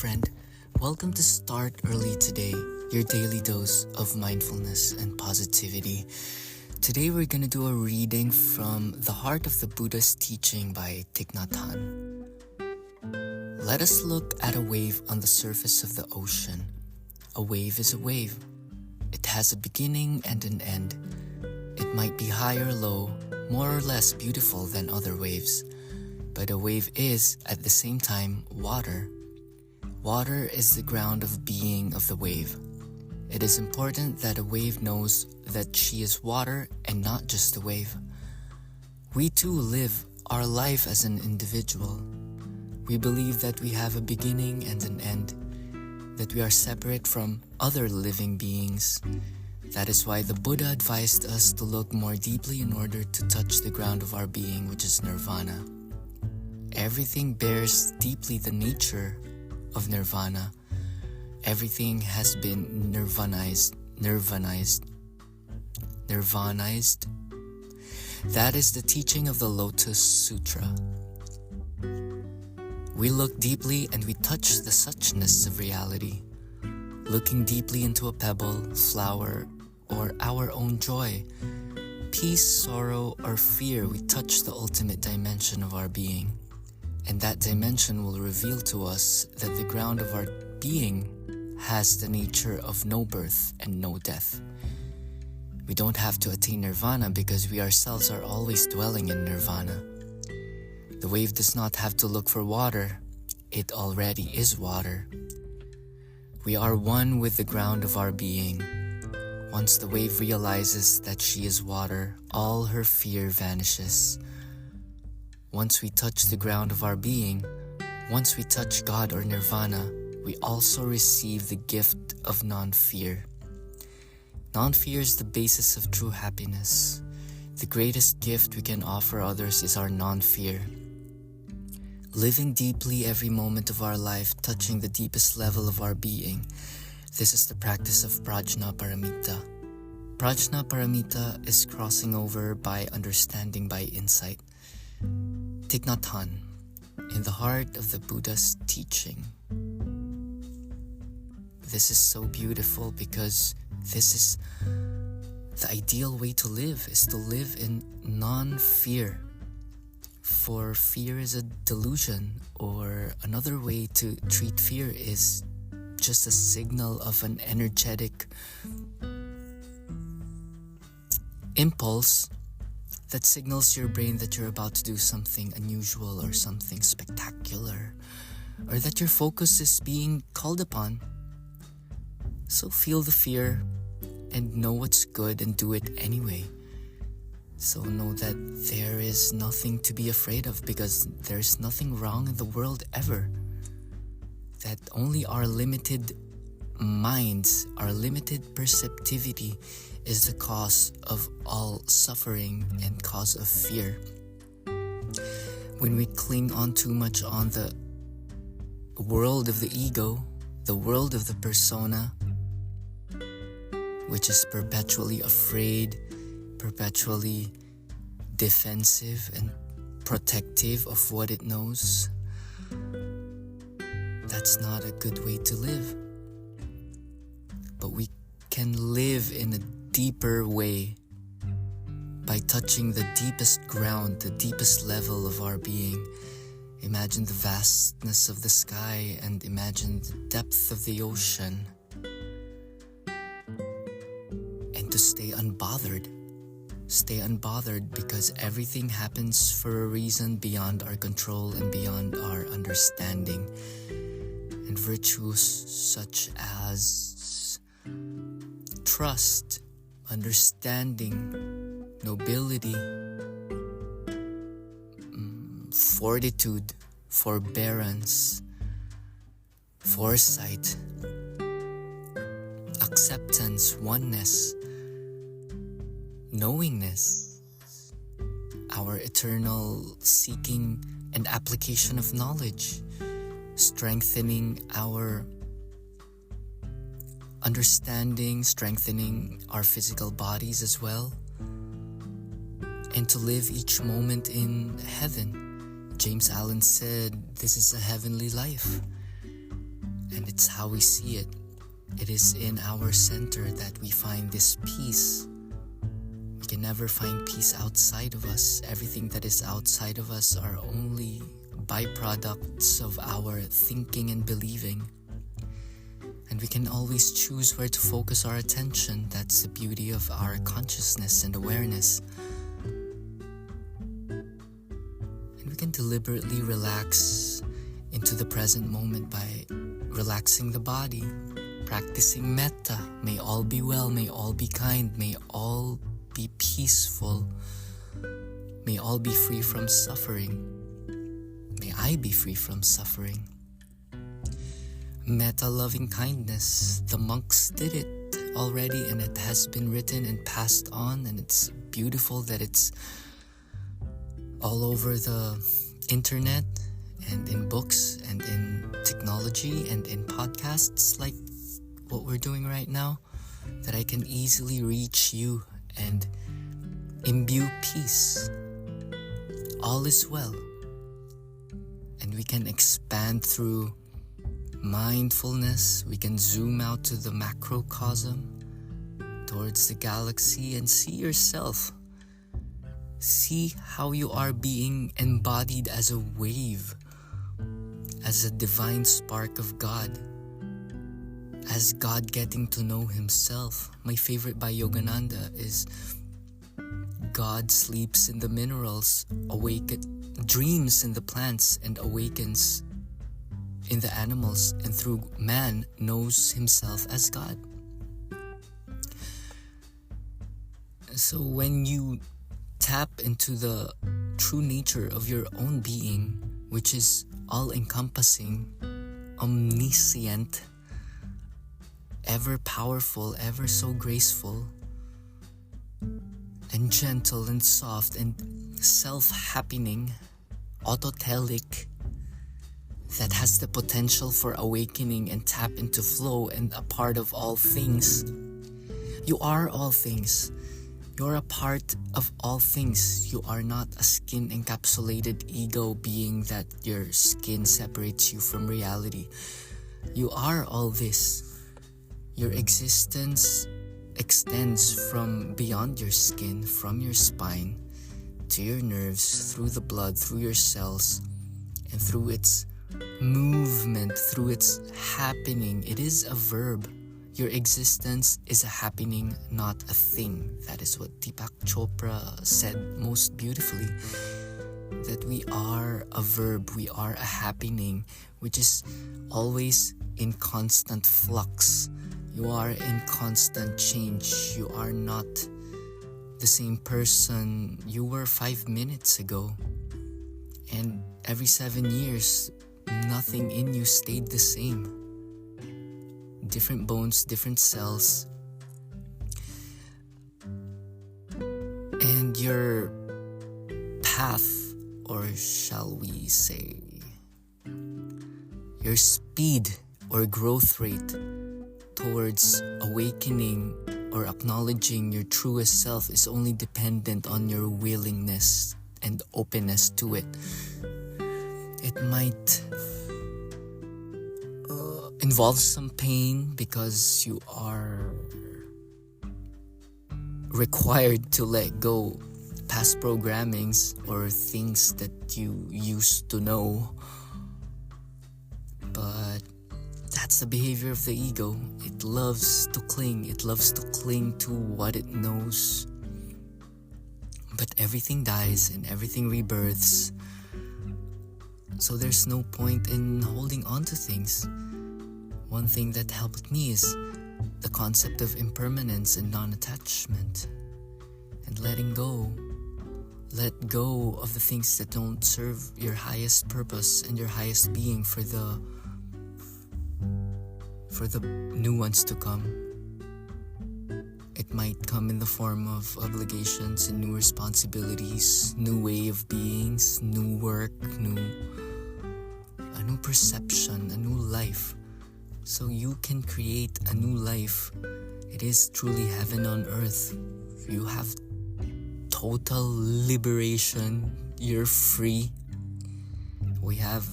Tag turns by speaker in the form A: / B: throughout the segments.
A: friend. Welcome to Start Early Today, your daily dose of mindfulness and positivity. Today we're going to do a reading from The Heart of the Buddha's Teaching by Thich Nhat Hanh. Let us look at a wave on the surface of the ocean. A wave is a wave. It has a beginning and an end. It might be high or low, more or less beautiful than other waves. But a wave is, at the same time, water. Water is the ground of being of the wave. It is important that a wave knows that she is water and not just a wave. We too live our life as an individual. We believe that we have a beginning and an end, that we are separate from other living beings. That is why the Buddha advised us to look more deeply in order to touch the ground of our being, which is nirvana. Everything bears deeply the nature of nirvana. Everything has been nirvanized. That is the teaching of the Lotus Sutra. We look deeply and we touch the suchness of reality. Looking deeply into a pebble, flower, or our own joy, peace, sorrow, or fear, we touch the ultimate dimension of our being. And that dimension will reveal to us that the ground of our being has the nature of no birth and no death. We don't have to attain nirvana because we ourselves are always dwelling in nirvana. The wave does not have to look for water. It already is water. We are one with the ground of our being. Once the wave realizes that she is water, all her fear vanishes. Once we touch the ground of our being, once we touch God or nirvana, we also receive the gift of non-fear. Non-fear is the basis of true happiness. The greatest gift we can offer others is our non-fear. Living deeply every moment of our life, touching the deepest level of our being. This is the practice of Prajna Paramita. Prajna Paramita is crossing over by understanding by insight. Thich Nhat Hanh, in the heart of the Buddha's teaching. This is so beautiful because this is the ideal way to live, is to live in non-fear. For fear is a delusion, or another way to treat fear is just a signal of an energetic impulse that signals your brain that you're about to do something unusual or something spectacular, or that your focus is being called upon. So feel the fear and know what's good and do it anyway. So know that there is nothing to be afraid of because there's nothing wrong in the world ever. That only our limited minds, our limited perceptivity is the cause of all suffering and cause of fear. When we cling on too much on the world of the ego, the world of the persona, which is perpetually afraid, perpetually defensive and protective of what it knows, that's not a good way to live. But we can live in a deeper way by touching the deepest ground, the deepest level of our being. Imagine the vastness of the sky and imagine the depth of the ocean. And to stay unbothered. Stay unbothered because everything happens for a reason beyond our control and beyond our understanding. And virtues such as trust, understanding, nobility, fortitude, forbearance, foresight, acceptance, oneness, knowingness, our eternal seeking and application of knowledge, strengthening our understanding, strengthening our physical bodies as well, and to live each moment in heaven. James Allen said, this is a heavenly life. And it's how we see it. It is in our center that we find this peace. We can never find peace outside of us. Everything that is outside of us are only byproducts of our thinking and believing. And we can always choose where to focus our attention. That's the beauty of our consciousness and awareness. And we can deliberately relax into the present moment by relaxing the body, practicing metta. May all be well, may all be kind, may all be peaceful, may all be free from suffering. May I be free from suffering. Metta, loving kindness. The monks did it already, and it has been written and passed on, and it's beautiful that it's all over the internet and in books and in technology and in podcasts like what we're doing right now, that I can easily reach you and imbue peace. All is well. And we can expand through mindfulness. We can zoom out to the macrocosm, towards the galaxy, and see yourself. See how you are being embodied as a wave, as a divine spark of God, as God getting to know himself. My favorite by Yogananda is God sleeps in the minerals, dreams in the plants, and awakens in the animals, and through man knows himself as God. So when you tap into the true nature of your own being, which is all-encompassing, omniscient, ever powerful, ever so graceful, and gentle and soft and self-happening, autotelic, that has the potential for awakening and tap into flow and a part of all things. You are all things. You're a part of all things. You are not a skin-encapsulated ego being that your skin separates you from reality. You are all this. Your existence extends from beyond your skin, from your spine, to your nerves, through the blood, through your cells, and through its movement, through its happening. It is a verb. Your existence is a happening, not a thing. That is what Deepak Chopra said most beautifully. That we are a verb, we are a happening, which is always in constant flux. You are in constant change. You are not the same person you were 5 minutes ago. And every 7 years, nothing in you stayed the same. Different bones, different cells. And your path, or shall we say, your speed or growth rate towards awakening or acknowledging your truest self is only dependent on your willingness and openness to it. It might involve some pain because you are required to let go past programmings or things that you used to know. But that's the behavior of the ego. It loves to cling. It loves to cling to what it knows. But everything dies and everything rebirths. So there's no point in holding on to things. One thing that helped me is the concept of impermanence and non-attachment. And letting go. Let go of the things that don't serve your highest purpose and your highest being for the new ones to come. It might come in the form of obligations and new responsibilities, new way of beings, new work, a new perception, a new life. So you can create a new life. It is truly heaven on earth. You have total liberation. You're free. We have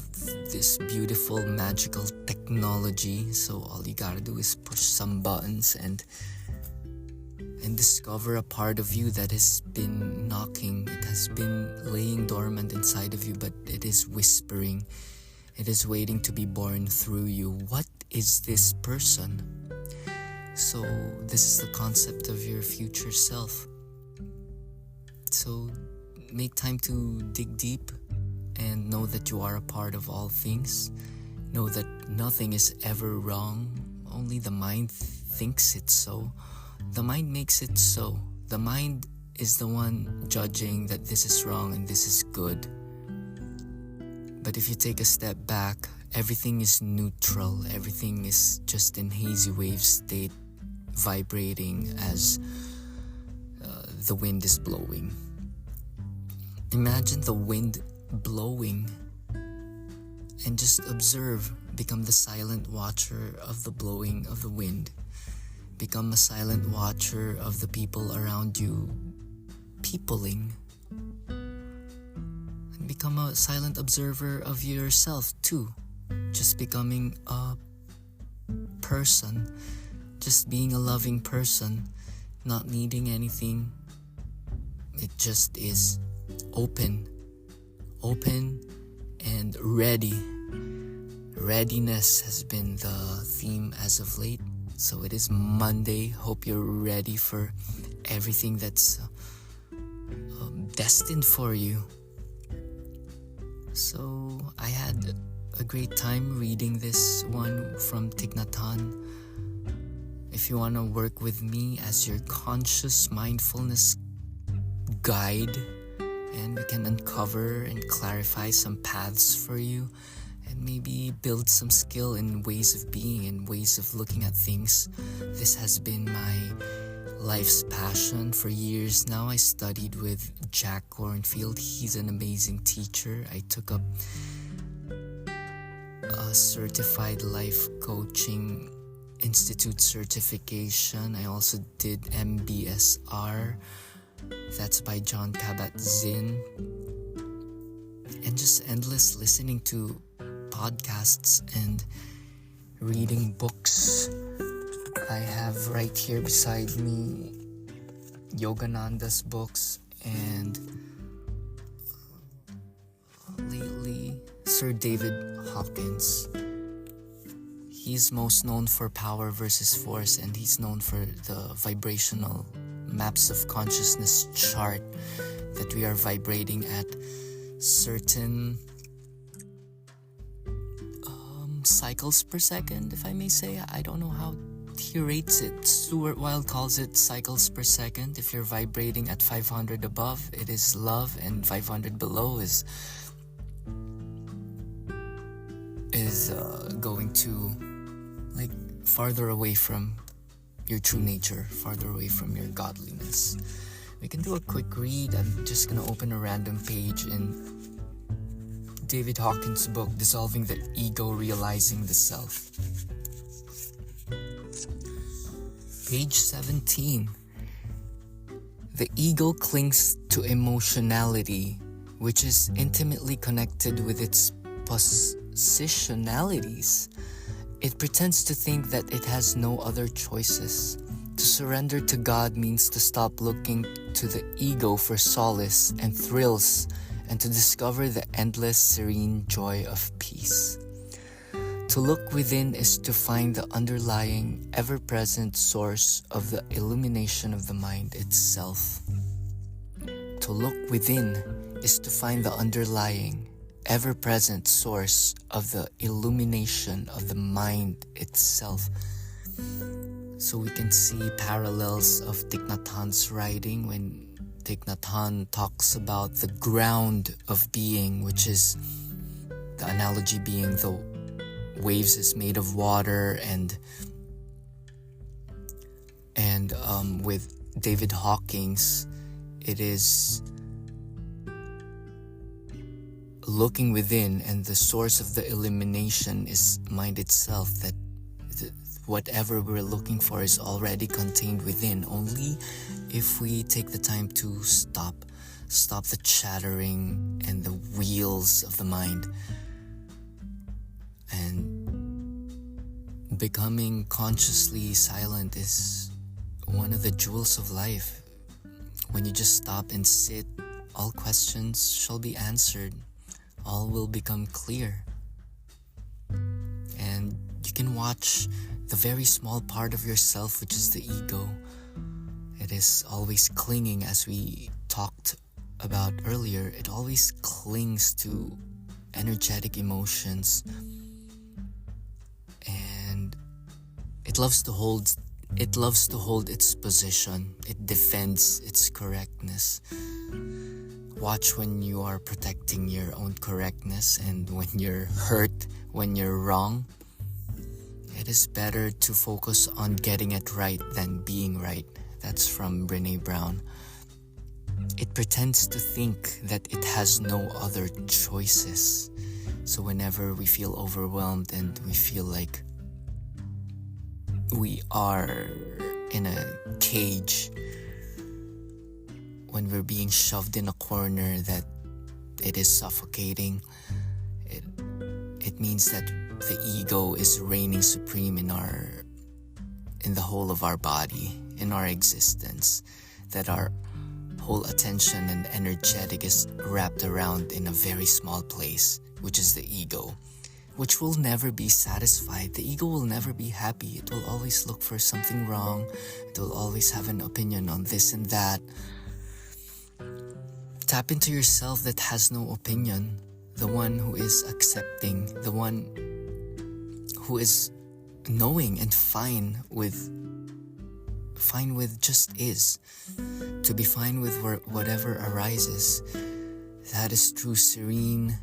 A: this beautiful magical technology, so all you gotta do is push some buttons and discover a part of you that has been knocking. It has been laying dormant inside of you, but it is whispering. It is waiting to be born through you. What is this person? So this is the concept of your future self. So make time to dig deep and know that you are a part of all things. Know that nothing is ever wrong. Only the mind thinks it's so. The mind makes it so. The mind is the one judging that this is wrong and this is good. But if you take a step back, everything is neutral. Everything is just in hazy wave state, vibrating as the wind is blowing. Imagine the wind blowing and just observe. Become the silent watcher of the blowing of the wind. Become a silent watcher of the people around you peopling. And become a silent observer of yourself too. Just becoming a person. Just being a loving person. Not needing anything. It just is open and ready. Readiness has been the theme as of late. So it is Monday. Hope you're ready for everything that's destined for you. So I had a great time reading this one from Thich Nhat Hanh. If you want to work with me as your conscious mindfulness guide, and we can uncover and clarify some paths for you, and maybe build some skill in ways of being and ways of looking at things. This has been my life's passion for years now. I studied with Jack Kornfield. He's an amazing teacher. I took up a certified life coaching institute certification. I also did MBSR. That's by John Kabat-Zinn. And just endless listening to podcasts and reading books. I have right here beside me Yogananda's books, and lately Sir David Hawkins. He's most known for Power versus Force, and he's known for the vibrational maps of consciousness chart that we are vibrating at certain cycles per second, if I may say. I don't know how he rates it. Stuart Wilde calls it cycles per second. If you're vibrating at 500 above, it is love, and 500 below is going to like farther away from your true nature, farther away from your godliness. We can do a quick read. I'm just gonna open a random page in David Hawkins' book, Dissolving the Ego, Realizing the Self. Page 17. The ego clings to emotionality, which is intimately connected with its positionalities. It pretends to think that it has no other choices. To surrender to God means to stop looking to the ego for solace and thrills, and to discover the endless serene joy of peace. To look within is to find the underlying, ever-present source of the illumination of the mind itself. To look within is to find the underlying, ever-present source of the illumination of the mind itself. So we can see parallels of Thich Nhat Hanh's writing when Thich Nhat Hanh talks about the ground of being, which is the analogy being the waves is made of water, and with David Hawkins, it is looking within, and the source of the illumination is mind itself, that whatever we're looking for is already contained within. Only if we take the time to stop, Stop the chattering and the wheels of the mind. And becoming consciously silent is one of the jewels of life. When you just stop and sit, all questions shall be answered. All will become clear. And you can watch the very small part of yourself, which is the ego. It is always clinging, as we talked about earlier. It always clings to energetic emotions. And it loves to hold its position. It defends its correctness. Watch when you are protecting your own correctness, and when you're hurt, when you're wrong. It is better to focus on getting it right than being right. That's from Brené Brown. It pretends to think that it has no other choices. So whenever we feel overwhelmed and we feel like we are in a cage, when we're being shoved in a corner that it is suffocating, it means that the ego is reigning supreme in the whole of our body, in our existence, that our whole attention and energetic is wrapped around in a very small place, which is the ego, which will never be satisfied. The ego will never be happy. It will always look for something wrong. It will always have an opinion on this and that. Tap into yourself that has no opinion, the one who is accepting, the one who is knowing and fine with just is. To be fine with whatever arises. That is true serene.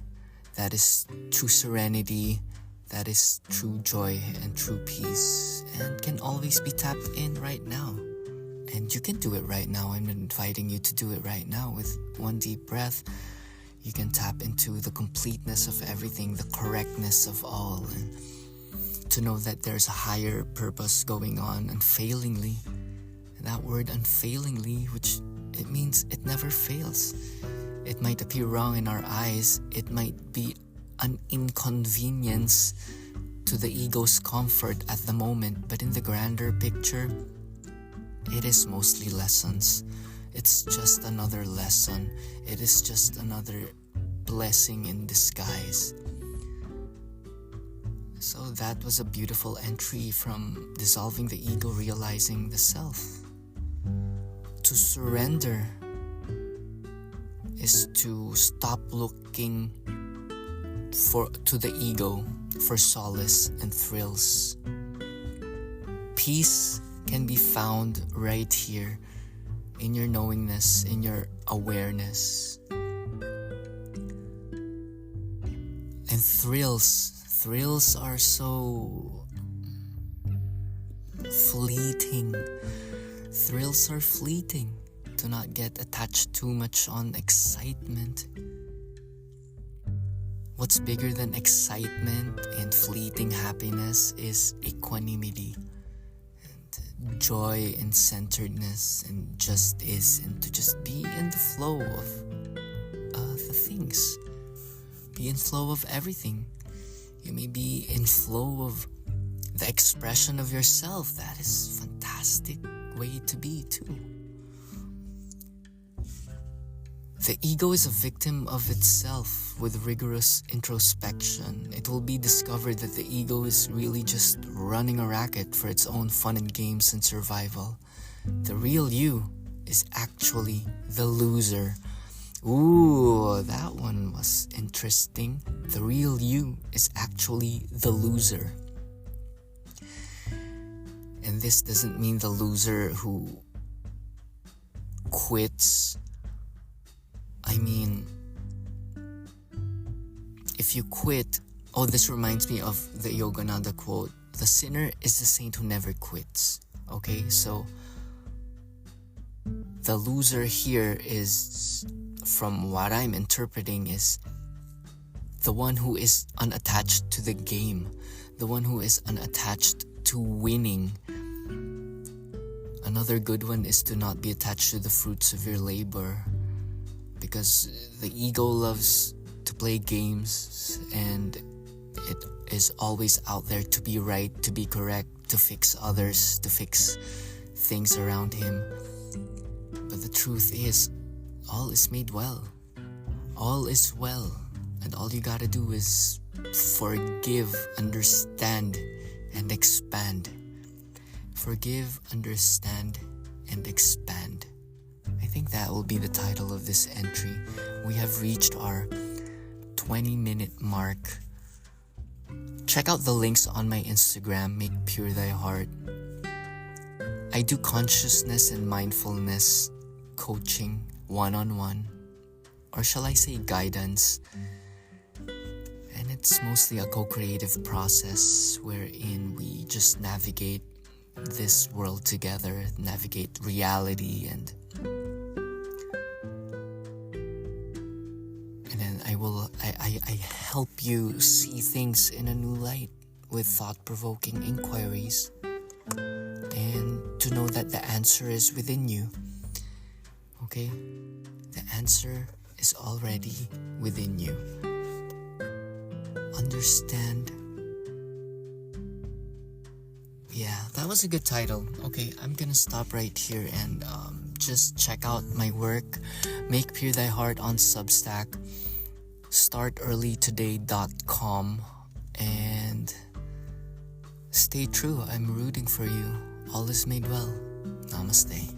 A: That is true serenity. That is true joy and true peace, and can always be tapped in right now. And you can do it right now. I'm inviting you to do it right now with one deep breath. You can tap into the completeness of everything, the correctness of all, and to know that there's a higher purpose going on unfailingly. And that word unfailingly, which it means it never fails. It might appear wrong in our eyes. It might be an inconvenience to the ego's comfort at the moment, but in the grander picture, it is mostly lessons. It's just another lesson. It is just another blessing in disguise. So that was a beautiful entry from Dissolving the Ego, Realizing the Self. To surrender is to stop looking to the ego for solace and thrills. Peace can be found right here in your knowingness, in your awareness. And thrills are so fleeting. Thrills are fleeting. Do not get attached too much on excitement. What's bigger than excitement and fleeting happiness is equanimity, and joy and centeredness, and just is, and to just be in the flow of the things. Be in flow of everything. You may be in flow of the expression of yourself. That is a fantastic way to be too. The ego is a victim of itself. With rigorous introspection, it will be discovered that the ego is really just running a racket for its own fun and games and survival. The real you is actually the loser. Ooh, that one was interesting. The real you is actually the loser. And this doesn't mean the loser who quits. I mean, if you quit, this reminds me of the Yogananda quote, the sinner is the saint who never quits. Okay, so the loser here is, from what I'm interpreting, is the one who is unattached to the game, the one who is unattached to winning. Another good one is to not be attached to the fruits of your labor, because the ego loves to play games, and it is always out there to be right, to be correct, to fix others, to fix things around him. But the truth is, all is made well. All is well. And all you gotta do is forgive, understand, and expand. Forgive, understand, and expand. I think that will be the title of this entry. We have reached our 20-minute mark. Check out the links on my Instagram, Make Pure Thy Heart. I do consciousness and mindfulness coaching one-on-one, or shall I say guidance. And it's mostly a co-creative process wherein we just navigate this world together, navigate reality, and then I help you see things in a new light with thought-provoking inquiries, and to know that the answer is within you. Okay? The answer is already within you. Understand. Yeah, that was a good title. Okay, I'm gonna stop right here and just check out my work. Make Pure Thy Heart on Substack. StartEarlyToday.com. And stay true. I'm rooting for you. All is made well. Namaste.